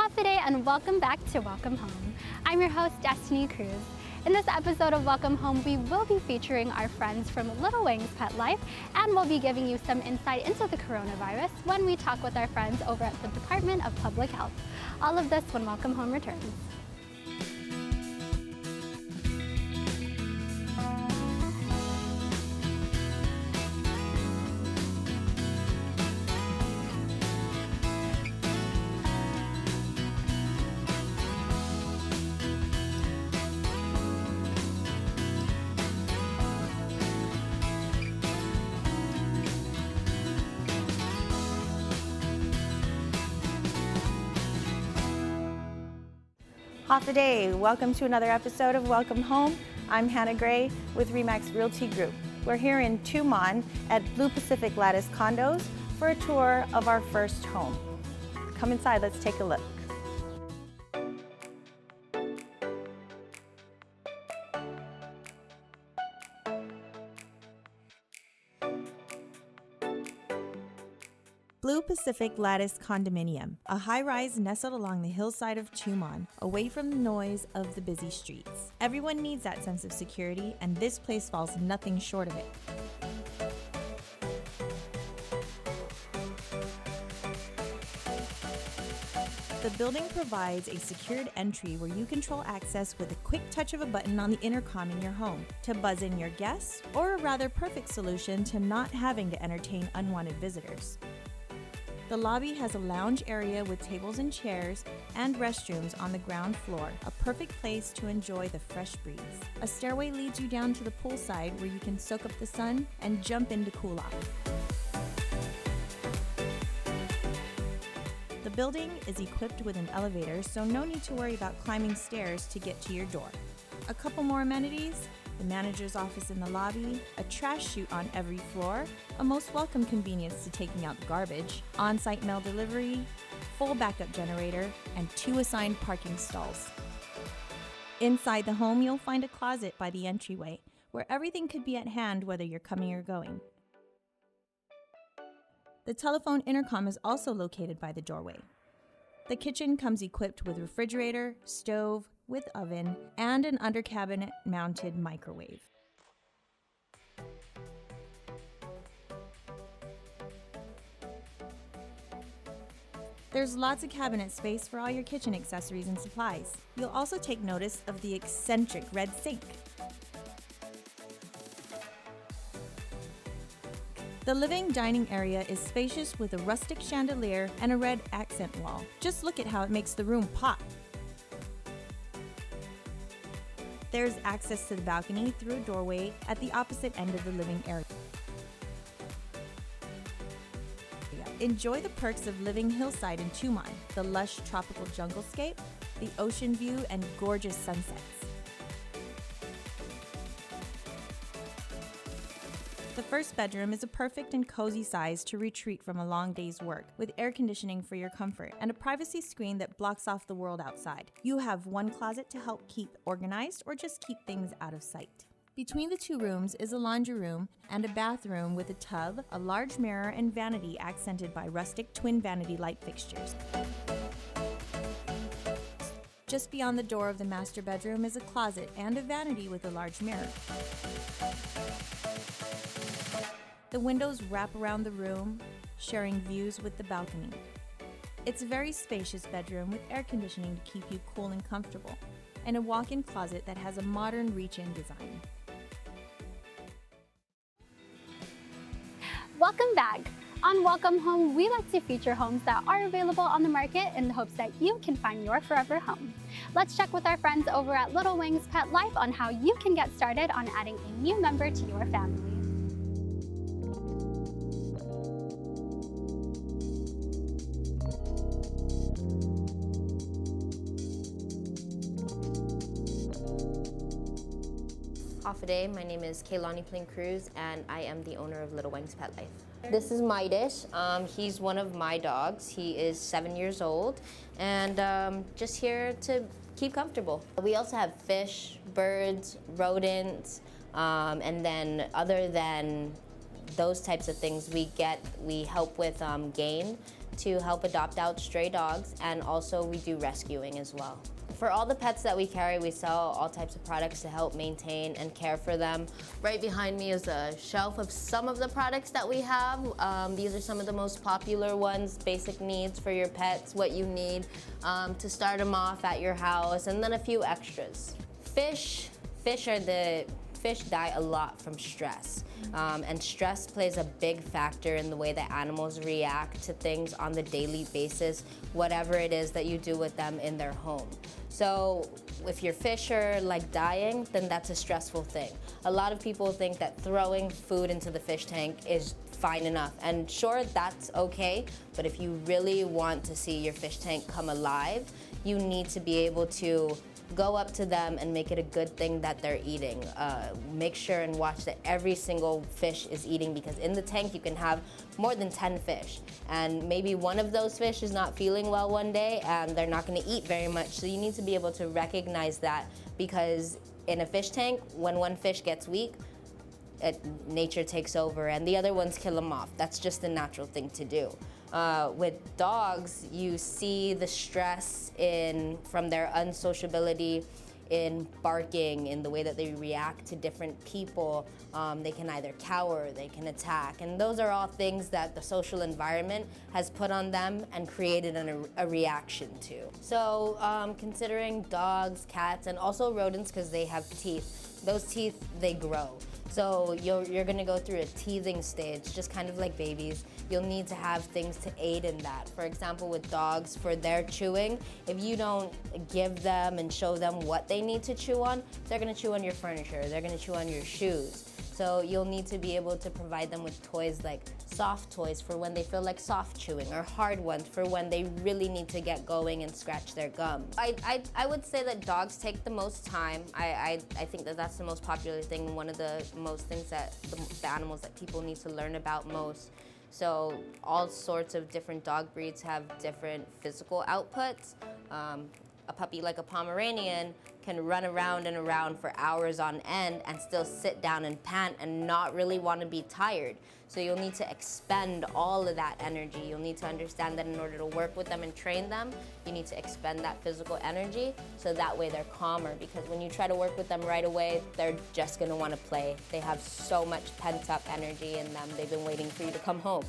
Happy day and welcome back to Welcome Home. I'm your host, Destiny Cruz. In this episode of Welcome Home, we will be featuring our friends from Little Wings Pet Life, and we'll be giving you some insight into the coronavirus when we talk with our friends over at the Department of Public Health. All of this when Welcome Home returns. Hafa day. Welcome to another episode of Welcome Home. I'm Hannah Gray with Remax Realty Group. We're here in Tumon at Blue Pacific Lattice Condos for a tour of our first home. Come inside, let's take a look. Blue Pacific Lattice Condominium, a high-rise nestled along the hillside of Tumon, away from the noise of the busy streets. Everyone needs that sense of security, and this place falls nothing short of it. The building provides a secured entry where you control access with a quick touch of a button on the intercom in your home to buzz in your guests, or a rather perfect solution to not having to entertain unwanted visitors. The lobby has a lounge area with tables and chairs and restrooms on the ground floor, a perfect place to enjoy the fresh breeze. A stairway leads you down to the poolside where you can soak up the sun and jump in to cool off. The building is equipped with an elevator, so no need to worry about climbing stairs to get to your door. A couple more amenities: the manager's office in the lobby, a trash chute on every floor, a most welcome convenience to taking out garbage, on-site mail delivery, full backup generator, and 2 assigned parking stalls. Inside the home, you'll find a closet by the entryway, where everything could be at hand whether you're coming or going. The telephone intercom is also located by the doorway. The kitchen comes equipped with refrigerator, stove, with oven, and an under-cabinet mounted microwave. There's lots of cabinet space for all your kitchen accessories and supplies. You'll also take notice of the eccentric red sink. The living dining area is spacious with a rustic chandelier and a red accent wall. Just look at how it makes the room pop. There's access to the balcony through a doorway at the opposite end of the living area. Enjoy the perks of living hillside in Tumon, the lush tropical junglescape, the ocean view, and gorgeous sunsets. The first bedroom is a perfect and cozy size to retreat from a long day's work, with air conditioning for your comfort and a privacy screen that blocks off the world outside. You have one closet to help keep organized or just keep things out of sight. Between the 2 rooms is a laundry room and a bathroom with a tub, a large mirror, and vanity accented by rustic twin vanity light fixtures. Just beyond the door of the master bedroom is a closet and a vanity with a large mirror. The windows wrap around the room, sharing views with the balcony. It's a very spacious bedroom with air conditioning to keep you cool and comfortable, and a walk-in closet that has a modern reach-in design. Welcome back. On Welcome Home, we like to feature homes that are available on the market in the hopes that you can find your forever home. Let's check with our friends over at Little Wings Pet Life on how you can get started on adding a new member to your family. Hafa day. My name is Kaylani Plain Cruz, and I am the owner of Little Wings Pet Life. This is Midas. He's one of my dogs. He is 7 years old, and just here to keep comfortable. We also have fish, birds, rodents, and then other than those types of things, we help with game. to help adopt out stray dogs, and also we do rescuing as well. For all the pets that we carry, we sell all types of products to help maintain and care for them. Right behind me is a shelf of some of the products that we have. These are some of the most popular ones, basic needs for your pets, what you need to start them off at your house, and then a few extras. Fish die a lot from stress. And stress plays a big factor in the way that animals react to things on the daily basis, whatever it is that you do with them in their home. So if your fish are like dying, then that's a stressful thing. A lot of people think that throwing food into the fish tank is fine enough. And sure, that's okay, but if you really want to see your fish tank come alive, you need to be able to go up to them and make it a good thing that they're eating. Make sure and watch that every single fish is eating, because in the tank you can have more than 10 fish. And maybe one of those fish is not feeling well one day and they're not gonna eat very much. So you need to be able to recognize that, because in a fish tank, when one fish gets weak, nature takes over and the other ones kill them off. That's just the natural thing to do. With dogs, you see the stress from their unsociability, in barking, in the way that they react to different people. They can either cower, they can attack, and those are all things that the social environment has put on them and created a reaction to. So considering dogs, cats, and also rodents, because they have teeth, those teeth, they grow. So you're gonna go through a teething stage, just kind of like babies. You'll need to have things to aid in that. For example, with dogs, for their chewing, if you don't give them and show them what they need to chew on, they're gonna chew on your furniture, they're gonna chew on your shoes. So you'll need to be able to provide them with toys like soft toys for when they feel like soft chewing, or hard ones for when they really need to get going and scratch their gums. I would say that dogs take the most time. I think that that's the most popular thing, one of the most things that the animals that people need to learn about most. So all sorts of different dog breeds have different physical outputs. A puppy like a Pomeranian can run around and around for hours on end and still sit down and pant and not really want to be tired. So you'll need to expend all of that energy. You'll need to understand that in order to work with them and train them, you need to expend that physical energy, so that way they're calmer. Because when you try to work with them right away, they're just gonna want to play. They have so much pent up energy in them. They've been waiting for you to come home.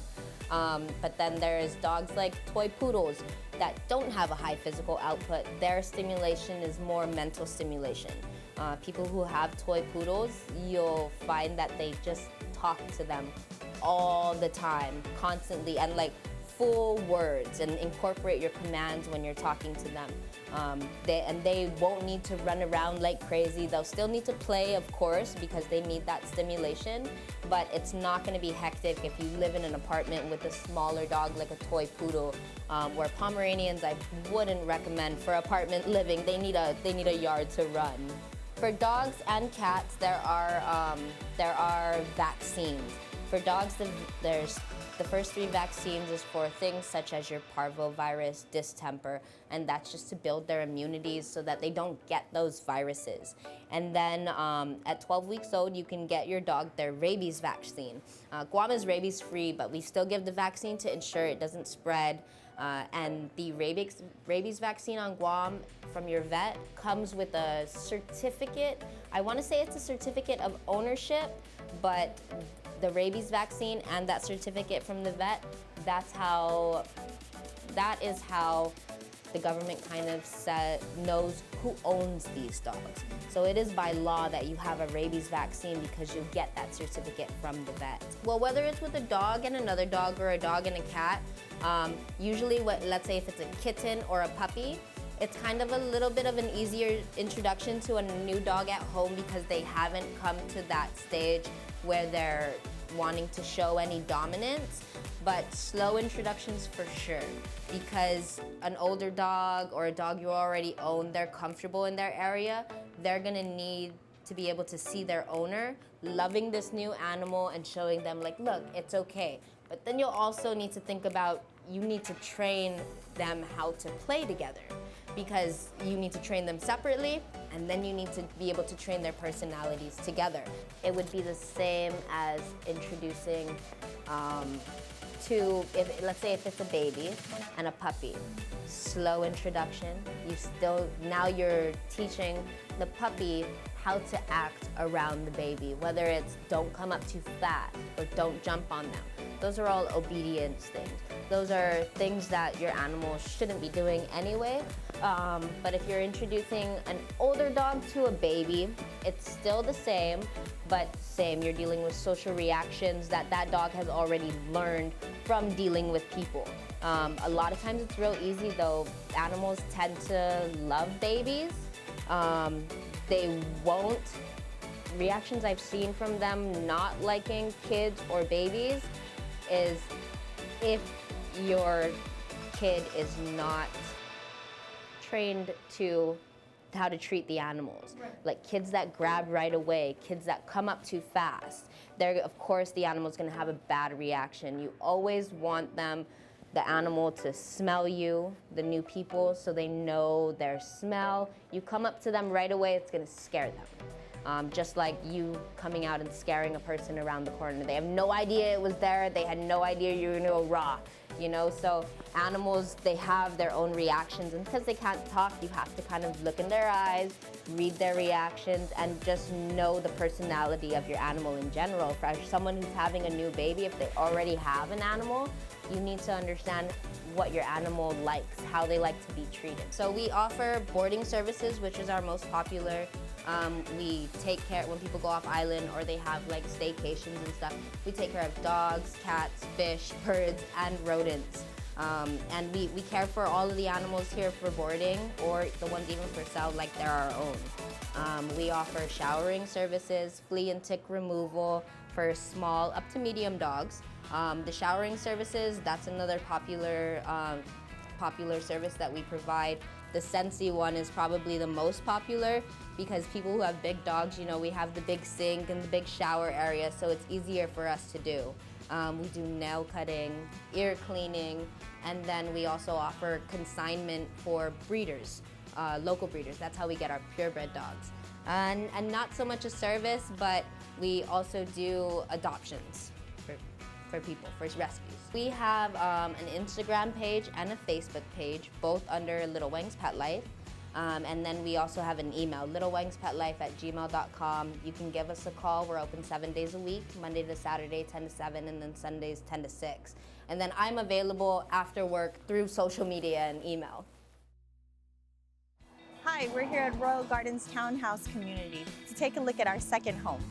But then there's dogs like toy poodles that don't have a high physical output. Their stimulation is more mental stimulation. People who have toy poodles, you'll find that they just talk to them all the time, constantly, and like full words, and incorporate your commands when you're talking to them. They won't need to run around like crazy. They'll still need to play, of course, because they need that stimulation, but it's not gonna be hectic if you live in an apartment with a smaller dog like a toy poodle, where Pomeranians I wouldn't recommend for apartment living. They need a yard to run. For dogs and cats, there are vaccines. For dogs, there's the first 3 vaccines is for things such as your parvovirus, distemper, and that's just to build their immunities so that they don't get those viruses. And then at 12 weeks old, you can get your dog their rabies vaccine. Guam is rabies free, but we still give the vaccine to ensure it doesn't spread. And the rabies vaccine on Guam from your vet comes with a certificate. I want to say it's a certificate of ownership, but the rabies vaccine and that certificate from the vet, that is how the government kind of knows who owns these dogs. So it is by law that you have a rabies vaccine, because you get that certificate from the vet. Well, whether it's with a dog and another dog, or a dog and a cat, usually let's say if it's a kitten or a puppy, it's kind of a little bit of an easier introduction to a new dog at home, because they haven't come to that stage where they're wanting to show any dominance. But slow introductions for sure, because an older dog or a dog you already own, they're comfortable in their area. They're gonna need to be able to see their owner loving this new animal and showing them like, look, it's okay. But then you'll also need to think about, you need to train them how to play together, because you need to train them separately, and then you need to be able to train their personalities together. It would be the same as introducing to, let's say if it's a baby and a puppy, slow introduction. Now you're teaching the puppy how to act around the baby, whether it's don't come up too fast or don't jump on them. Those are all obedience things. Those are things that your animal shouldn't be doing anyway. But if you're introducing an older dog to a baby, it's still the same, but you're dealing with social reactions that dog has already learned from dealing with people. A lot of times it's real easy though. Animals tend to love babies. They won't. Reactions I've seen from them not liking kids or babies is if your kid is not trained to how to treat the animals. Right. Like kids that grab right away, kids that come up too fast. Of course the animal's gonna have a bad reaction. You always want the animal to smell you, the new people, so they know their smell. You come up to them right away, it's gonna scare them. Just like you coming out and scaring a person around the corner. They have no idea it was there, they had no idea you were gonna go raw. So animals, they have their own reactions, and because they can't talk, you have to kind of look in their eyes, read their reactions, and just know the personality of your animal in general. For someone who's having a new baby, if they already have an animal, you need to understand what your animal likes, how they like to be treated. So we offer boarding services, which is our most popular. We take care, when people go off island or they have like staycations and stuff, we take care of dogs, cats, fish, birds, and rodents. And we care for all of the animals here for boarding, or the ones even for sale like they're our own. We offer showering services, flea and tick removal for small up to medium dogs. The showering services, that's another popular service that we provide. The Scentsy one is probably the most popular because people who have big dogs, we have the big sink and the big shower area, so it's easier for us to do. We do nail cutting, ear cleaning, and then we also offer consignment for breeders, local breeders. That's how we get our purebred dogs. And not so much a service, but we also do adoptions for people, for rescues. We have an Instagram page and a Facebook page, both under Little Wangs Pet Life. And then we also have an email, littlewangspetlife@gmail.com. You can give us a call. We're open 7 days a week, Monday to Saturday, 10 to 7, and then Sundays, 10 to 6. And then I'm available after work through social media and email. Hi, we're here at Royal Gardens Townhouse Community to take a look at our second home.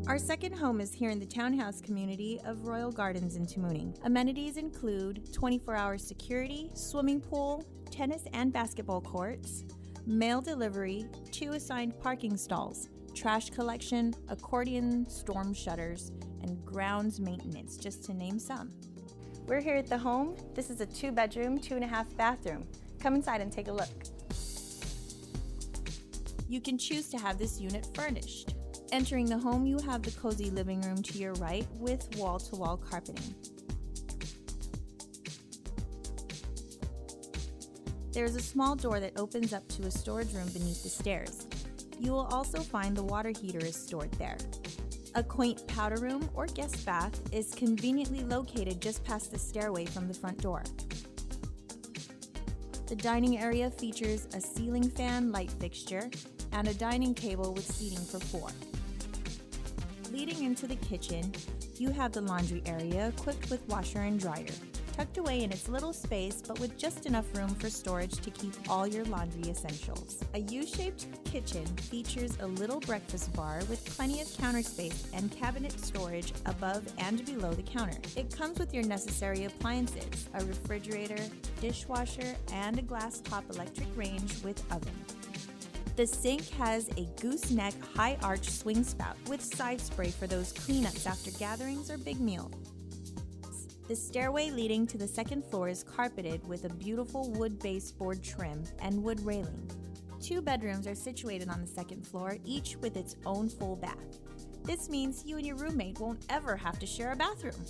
Our second home is here in the townhouse community of Royal Gardens in Tamuning. Amenities include 24-hour security, swimming pool, tennis and basketball courts, mail delivery, 2 assigned parking stalls, trash collection, accordion storm shutters, and grounds maintenance, just to name some. We're here at the home. This is a 2-bedroom, 2.5 bathroom. Come inside and take a look. You can choose to have this unit furnished. Entering the home, you have the cozy living room to your right with wall-to-wall carpeting. There is a small door that opens up to a storage room beneath the stairs. You will also find the water heater is stored there. A quaint powder room or guest bath is conveniently located just past the stairway from the front door. The dining area features a ceiling fan light fixture and a dining table with seating for 4. Leading into the kitchen, you have the laundry area equipped with washer and dryer, tucked away in its little space but with just enough room for storage to keep all your laundry essentials. A U-shaped kitchen features a little breakfast bar with plenty of counter space and cabinet storage above and below the counter. It comes with your necessary appliances, a refrigerator, dishwasher, and a glass top electric range with oven. The sink has a gooseneck high arch swing spout with side spray for those cleanups after gatherings or big meals. The stairway leading to the second floor is carpeted with a beautiful wood baseboard trim and wood railing. 2 bedrooms are situated on the second floor, each with its own full bath. This means you and your roommate won't ever have to share a bathroom.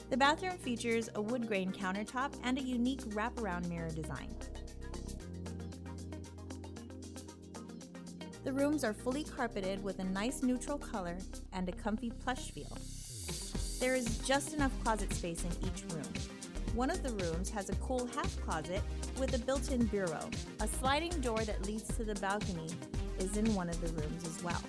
The bathroom features a wood grain countertop and a unique wraparound mirror design. The rooms are fully carpeted with a nice neutral color and a comfy plush feel. There is just enough closet space in each room. One of the rooms has a cool half closet with a built-in bureau. A sliding door that leads to the balcony is in one of the rooms as well.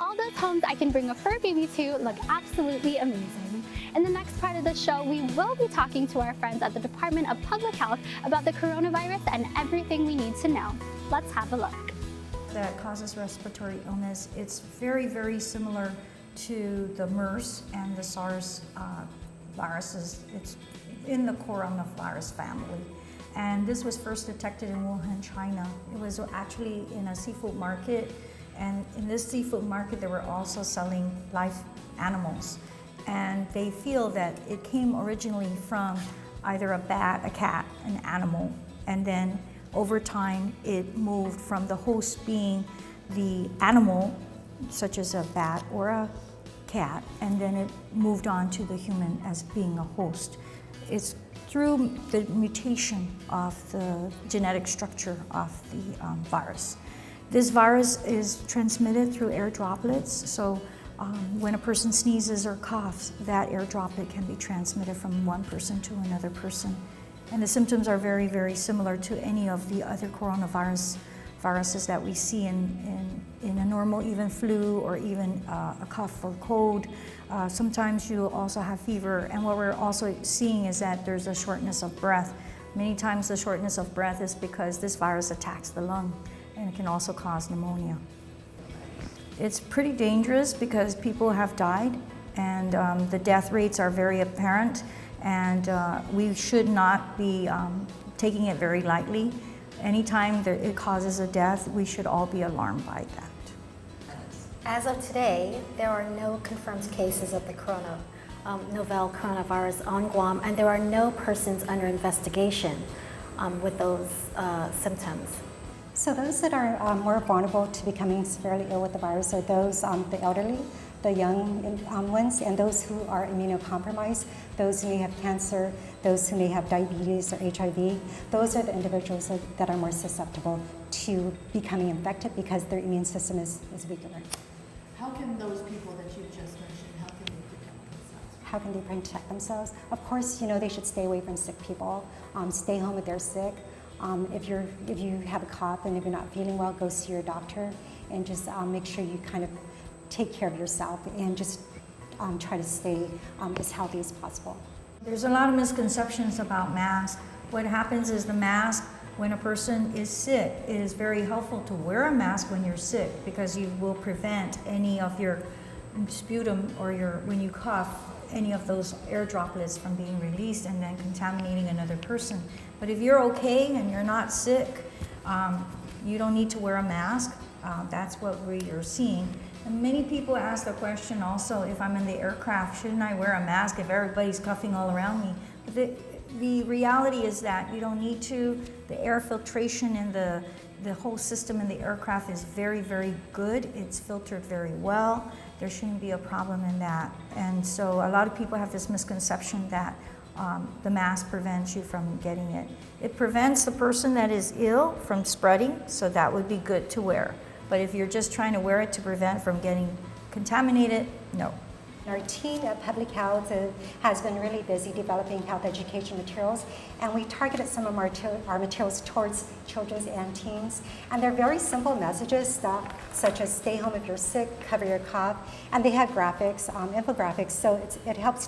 All those homes I can bring a fur baby to look absolutely amazing. In the next part of the show, we will be talking to our friends at the Department of Public Health about the coronavirus and everything we need to know. Let's have a look. That causes respiratory illness. It's very, very similar to the MERS and the SARS viruses. It's in the coronavirus family. And this was first detected in Wuhan, China. It was actually in a seafood market. And in this seafood market, they were also selling live animals. And they feel that it came originally from either a bat, a cat, an animal, and then over time it moved from the host being the animal, such as a bat or a cat, and then it moved on to the human as being a host. It's through the mutation of the genetic structure of the virus. This virus is transmitted through air droplets, so when a person sneezes or coughs, that air droplet can be transmitted from one person to another person. And the symptoms are very, very similar to any of the other viruses that we see in a normal even flu or even a cough or cold. Sometimes you also have fever, and what we're also seeing is that there's a shortness of breath. Many times the shortness of breath is because this virus attacks the lung, and it can also cause pneumonia. It's pretty dangerous because people have died, and the death rates are very apparent, and we should not be taking it very lightly. Anytime it causes a death, we should all be alarmed by that. As of today, there are no confirmed cases of the novel coronavirus on Guam, and there are no persons under investigation with those symptoms. So those that are more vulnerable to becoming severely ill with the virus are those, the elderly, the young ones, and those who are immunocompromised, those who may have cancer, those who may have diabetes or HIV. Those are the individuals that are more susceptible to becoming infected because their immune system is weaker. How can those people that you just mentioned, how can they protect themselves? How can they protect themselves? Of course, they should stay away from sick people, stay home if they're sick. If you have a cough and if you're not feeling well, go see your doctor and just make sure you kind of take care of yourself and just try to stay as healthy as possible. There's a lot of misconceptions about masks. What happens is the mask, when a person is sick, it is very helpful to wear a mask when you're sick because you will prevent any of your sputum or when you cough, any of those air droplets from being released and then contaminating another person. But if you're okay and you're not sick, you don't need to wear a mask. That's what we're seeing. And many people ask the question also, if I'm in the aircraft, shouldn't I wear a mask if everybody's coughing all around me? But the reality is that you don't need to. The air filtration in the whole system in the aircraft is very, very good. It's filtered very well. There shouldn't be a problem in that. And so a lot of people have this misconception that the mask prevents you from getting it. It prevents the person that is ill from spreading, so that would be good to wear. But if you're just trying to wear it to prevent from getting contaminated, no. Our team at Public Health has been really busy developing health education materials, and we targeted some of our materials towards children and teens. And they're very simple messages, such as stay home if you're sick, cover your cough, and they have graphics, infographics, so it helps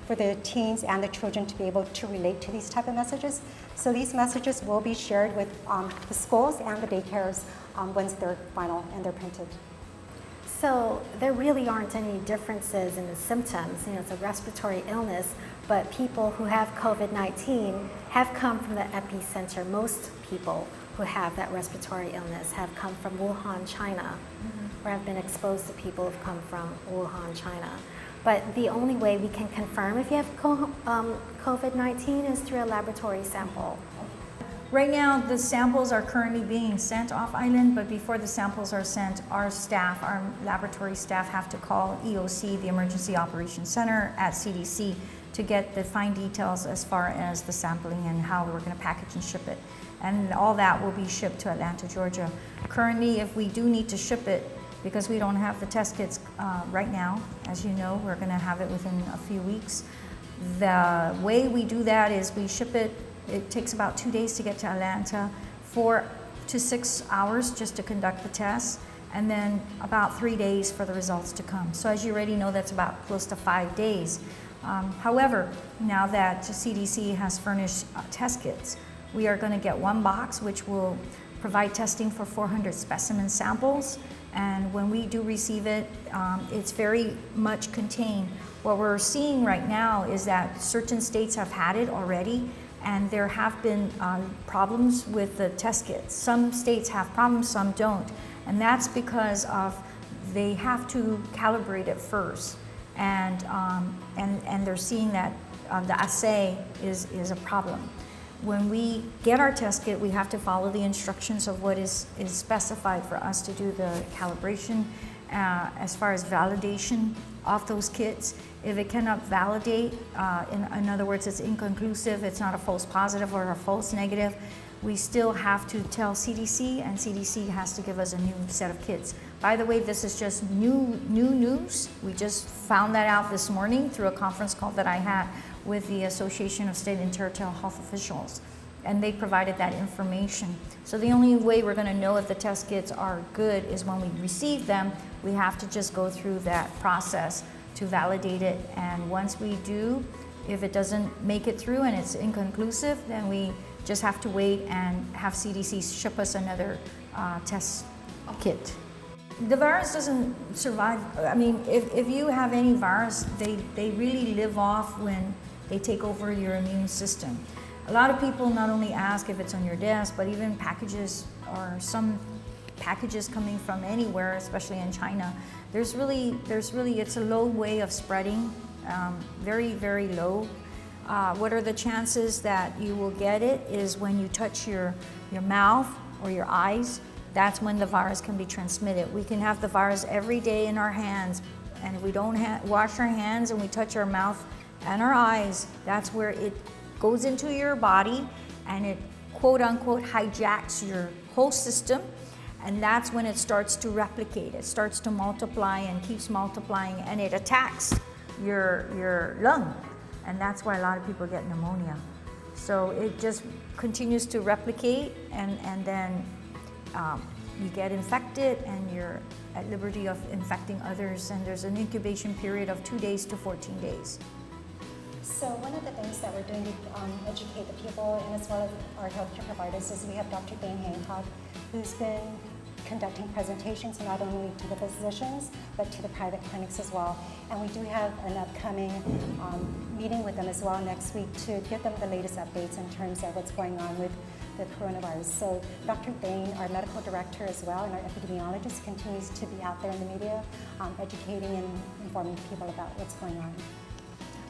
for the teens and the children to be able to relate to these type of messages. So these messages will be shared with the schools and the daycares once they're final and they're printed. So there really aren't any differences in the symptoms. It's a respiratory illness, but people who have COVID-19 have come from the epicenter. Most people who have that respiratory illness have come from Wuhan, China, or have been exposed to people who've come from Wuhan, China. But the only way we can confirm if you have COVID-19 is through a laboratory sample. Right now, the samples are currently being sent off island, but before the samples are sent, our laboratory staff have to call EOC, the Emergency Operations Center at CDC, to get the fine details as far as the sampling and how we're going to package and ship it. And all that will be shipped to Atlanta, Georgia. Currently, if we do need to ship it, because we don't have the test kits right now, as you know, we're going to have it within a few weeks. The way we do that is we ship it. It takes about 2 days to get to Atlanta, 4 to 6 hours just to conduct the tests, and then about 3 days for the results to come. So as you already know, that's about close to 5 days. However, now that CDC has furnished test kits, we are going to get 1 box which will provide testing for 400 specimen samples. And when we do receive it, it's very much contained. What we're seeing right now is that certain states have had it already, and there have been problems with the test kits. Some states have problems, some don't. And that's because of they have to calibrate it first. And they're seeing that the assay is a problem. When we get our test kit, we have to follow the instructions of what is specified for us to do the calibration as far as validation of those kits. If it cannot validate, in other words, it's inconclusive, it's not a false positive or a false negative, we still have to tell CDC, and CDC has to give us a new set of kits. By the way, this is just new news. We just found that out this morning through a conference call that I had with the Association of State and Territorial Health Officials, and they provided that information. So the only way we're going to know if the test kits are good is when we receive them. We have to just go through that process to validate it, and once we do, if it doesn't make it through and it's inconclusive, then we just have to wait and have CDC ship us another test kit. The virus doesn't survive. I mean, if you have any virus, they really live off when they take over your immune system. A lot of people not only ask if it's on your desk, but even packages, or some packages coming from anywhere, especially in China. There's really, it's a low way of spreading, very, very low. What are the chances that you will get it is when you touch your mouth or your eyes. That's when the virus can be transmitted. We can have the virus every day in our hands, and if we don't wash our hands and we touch our mouth and our eyes, that's where it goes into your body and it quote unquote hijacks your whole system, and that's when it starts to replicate. It starts to multiply and keeps multiplying, and it attacks your lung, and that's why a lot of people get pneumonia. So it just continues to replicate, and then you get infected and you're at liberty of infecting others, and there's an incubation period of 2 days to 14 days. So one of the things that we're doing to educate the people, and as well as our healthcare providers, is we have Dr. Dane Hancock, who's been conducting presentations not only to the physicians, but to the private clinics as well. And we do have an upcoming meeting with them as well next week to give them the latest updates in terms of what's going on with the coronavirus. So Dr. Bain, our medical director as well, and our epidemiologist, continues to be out there in the media educating and informing people about what's going on.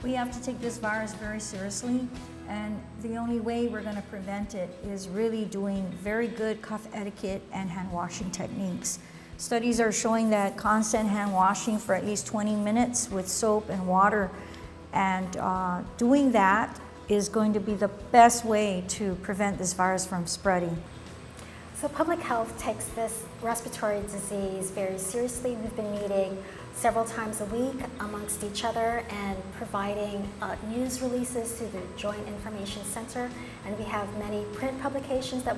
We have to take this virus very seriously, and the only way we're going to prevent it is really doing very good cough etiquette and hand washing techniques. Studies are showing that constant hand washing for at least 20 minutes with soap and water, and doing that is going to be the best way to prevent this virus from spreading. So public health takes this respiratory disease very seriously. We've been meeting several times a week amongst each other and providing news releases through the Joint Information Center. And we have many print publications that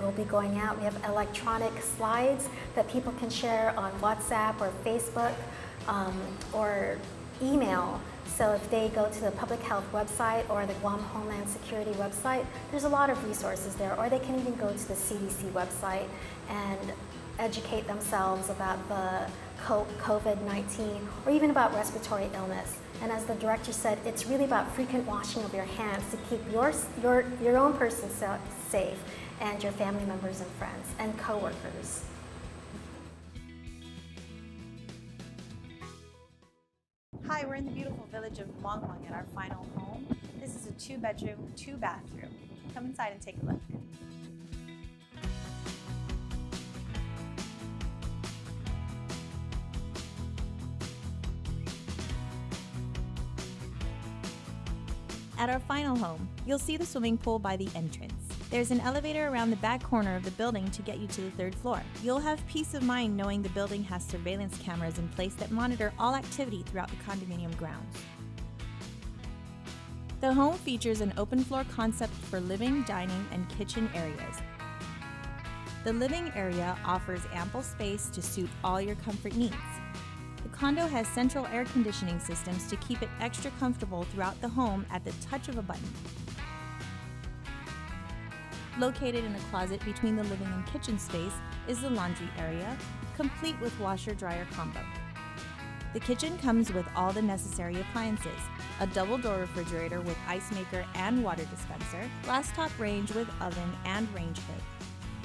will be going out. We have electronic slides that people can share on WhatsApp or Facebook or email. So if they go to the public health website or the Guam Homeland Security website, there's a lot of resources there. Or they can even go to the CDC website and educate themselves about the COVID-19 or even about respiratory illness. And as the director said, it's really about frequent washing of your hands to keep your own person safe, and your family members and friends and coworkers. Hi, we're in the beautiful village of Muang at our final home. This is a 2-bedroom, 2-bathroom. Come inside and take a look. At our final home, you'll see the swimming pool by the entrance. There's an elevator around the back corner of the building to get you to the 3rd floor. You'll have peace of mind knowing the building has surveillance cameras in place that monitor all activity throughout the condominium grounds. The home features an open floor concept for living, dining, and kitchen areas. The living area offers ample space to suit all your comfort needs. The condo has central air conditioning systems to keep it extra comfortable throughout the home at the touch of a button. Located in a closet between the living and kitchen space is the laundry area, complete with washer-dryer combo. The kitchen comes with all the necessary appliances: a double-door refrigerator with ice maker and water dispenser, glass-top range with oven and range hood.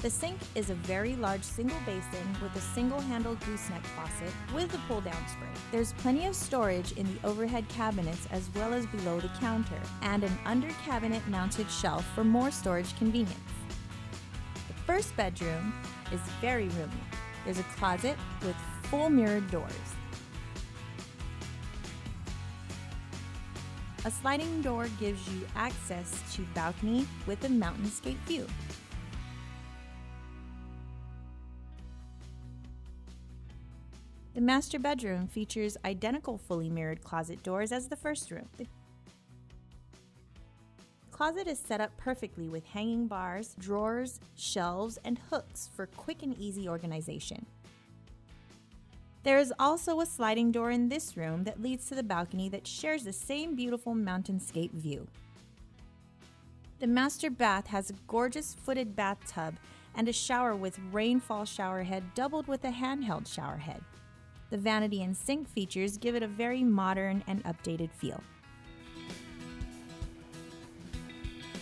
The sink is a very large single basin with a single-handle gooseneck faucet with a pull-down spray. There's plenty of storage in the overhead cabinets as well as below the counter, and an under-cabinet mounted shelf for more storage convenience. The first bedroom is very roomy. There's a closet with full mirrored doors. A sliding door gives you access to balcony with a mountainscape view. The master bedroom features identical fully mirrored closet doors as the first room. The closet is set up perfectly with hanging bars, drawers, shelves, and hooks for quick and easy organization. There is also a sliding door in this room that leads to the balcony that shares the same beautiful mountainscape view. The master bath has a gorgeous footed bathtub and a shower with rainfall shower head doubled with a handheld shower head. The vanity and sink features give it a very modern and updated feel.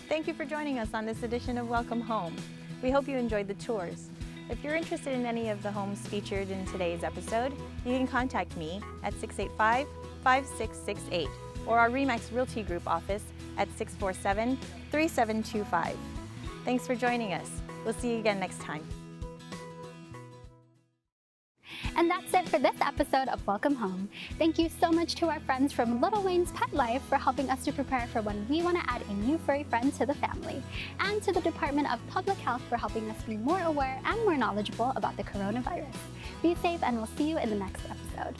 Thank you for joining us on this edition of Welcome Home. We hope you enjoyed the tours. If you're interested in any of the homes featured in today's episode, you can contact me at 685-5668 or our RE/MAX Realty Group office at 647-3725. Thanks for joining us. We'll see you again next time. And that's it for this episode of Welcome Home. Thank you so much to our friends from Little Wayne's Pet Life for helping us to prepare for when we want to add a new furry friend to the family. And to the Department of Public Health for helping us be more aware and more knowledgeable about the coronavirus. Be safe and we'll see you in the next episode.